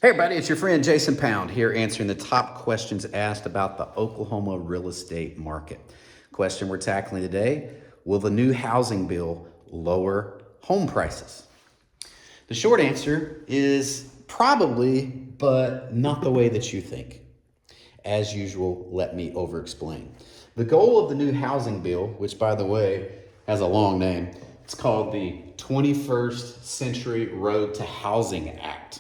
Hey everybody, it's your friend Jason Pound here answering the top questions asked about the Oklahoma real estate market. Question we're tackling today, will the new housing bill lower home prices? The short answer is probably, but not the way that you think. As usual, let me over-explain. The goal of the new housing bill, which by the way has a long name, it's called the 21st Century Road to Housing Act.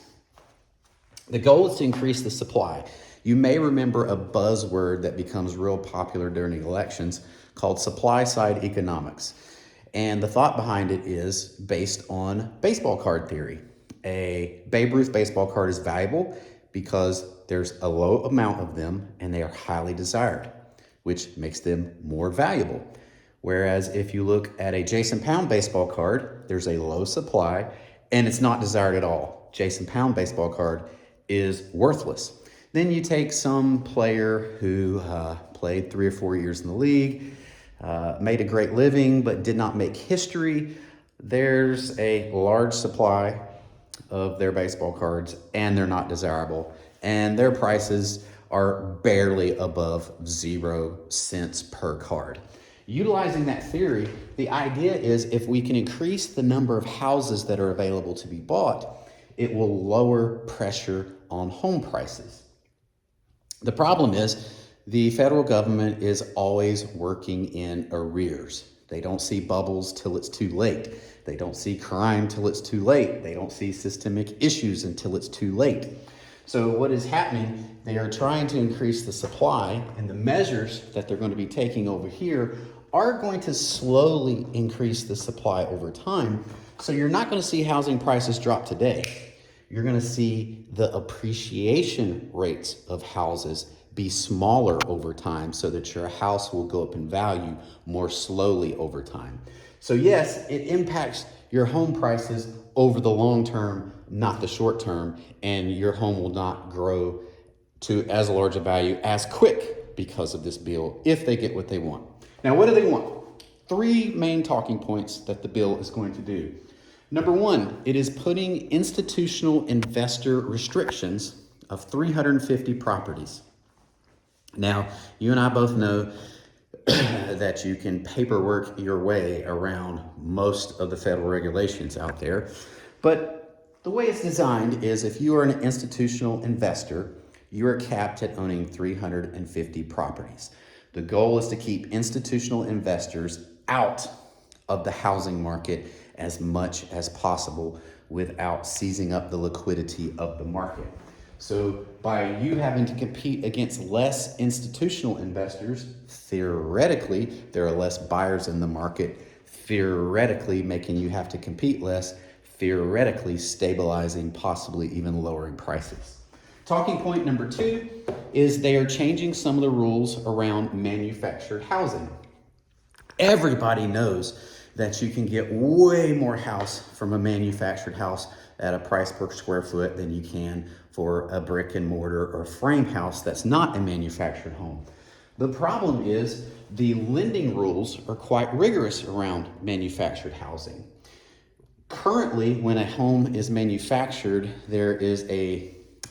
The goal is to increase the supply. You may remember a buzzword that becomes real popular during elections called supply side economics. And the thought behind it is based on baseball card theory. A Babe Ruth baseball card is valuable because there's a low amount of them and they are highly desired, which makes them more valuable. Whereas if you look at a Jason Pound baseball card, there's a low supply and it's not desired at all. Jason Pound baseball card is worthless. Then you take some player who played 3 or 4 years in the league, made a great living, but did not make history. There's a large supply of their baseball cards and they're not desirable. And their prices are barely above 0 cents per card. Utilizing that theory, the idea is if we can increase the number of houses that are available to be bought, it will lower pressure on home prices. The problem is the federal government is always working in arrears. They don't see bubbles till it's too late. They don't see crime till it's too late. They don't see systemic issues until it's too late. So what is happening, they are trying to increase the supply, and the measures that they're going to be taking over here are going to slowly increase the supply over time. So you're not going to see housing prices drop today. You're going to see the appreciation rates of houses be smaller over time so that your house will go up in value more slowly over time. So yes, it impacts your home prices over the long term, not the short term, and your home will not grow to as large a value as quick because of this bill if they get what they want. Now, what do they want? 3 main talking points that the bill is going to do. Number 1, it is putting institutional investor restrictions of 350 properties. Now, you and I both know that you can paperwork your way around most of the federal regulations out there. But the way it's designed is if you are an institutional investor, you are capped at owning 350 properties. The goal is to keep institutional investors out of the housing market as much as possible without seizing up the liquidity of the market. So by you having to compete against less institutional investors, theoretically, there are less buyers in the market, theoretically making you have to compete less, theoretically stabilizing, possibly even lowering prices. Talking point number 2 is they are changing some of the rules around manufactured housing. Everybody knows that you can get way more house from a manufactured house at a price per square foot than you can for a brick and mortar or frame house that's not a manufactured home. The problem is the lending rules are quite rigorous around manufactured housing. Currently, when a home is manufactured, there is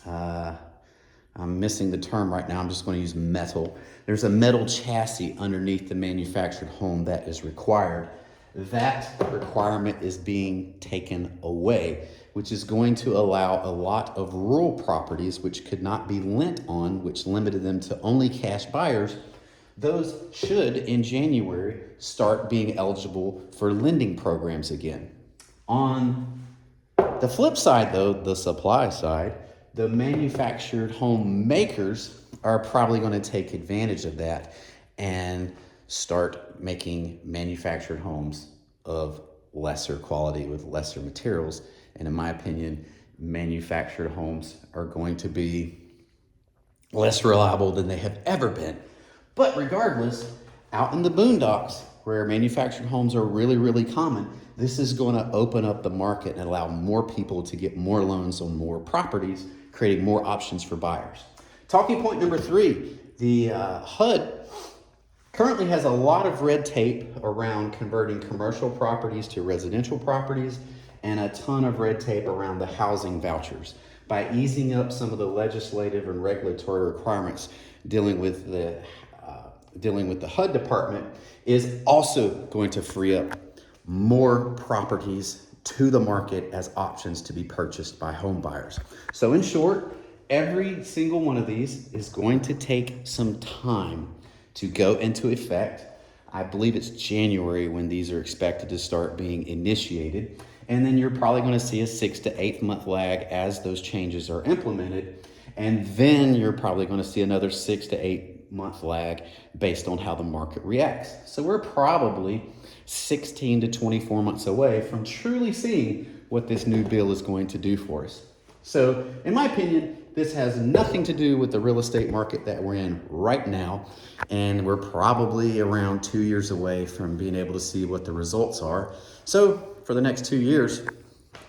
I'm missing the term right now, I'm just going to use metal. There's a metal chassis underneath the manufactured home that is required. That requirement is being taken away, which is going to allow a lot of rural properties which could not be lent on, which limited them to only cash buyers. Those should, in January, start being eligible for lending programs again. On the flip side, though, the supply side, the manufactured home makers are probably going to take advantage of that and start making manufactured homes of lesser quality with lesser materials. And in my opinion, manufactured homes are going to be less reliable than they have ever been. But regardless, out in the boondocks where manufactured homes are really, really common, this is going to open up the market and allow more people to get more loans on more properties, creating more options for buyers. Talking point number 3, the HUD currently has a lot of red tape around converting commercial properties to residential properties and a ton of red tape around the housing vouchers. by easing up some of the legislative and regulatory requirements dealing with the HUD department is also going to free up more properties to the market as options to be purchased by home buyers. So in short, every single one of these is going to take some time to go into effect. I believe it's January when these are expected to start being initiated. And then you're probably going to see a 6 to 8 month lag as those changes are implemented. And then you're probably going to see another 6 to 8 month lag based on how the market reacts. So we're probably 16 to 24 months away from truly seeing what this new bill is going to do for us. So in my opinion, this has nothing to do with the real estate market that we're in right now. And we're probably around 2 years away from being able to see what the results are. So for the next 2 years,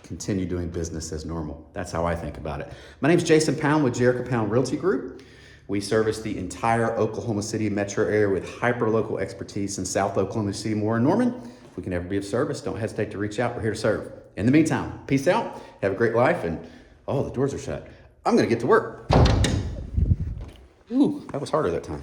continue doing business as normal. That's how I think about it. My name is Jason Pound with Jericho Pound Realty Group. We service the entire Oklahoma City metro area with hyper-local expertise in South Oklahoma City, Moore, and Norman. If we can ever be of service, don't hesitate to reach out. We're here to serve. In the meantime, peace out, have a great life, and oh, the doors are shut. I'm gonna get to work. Ooh, that was harder that time.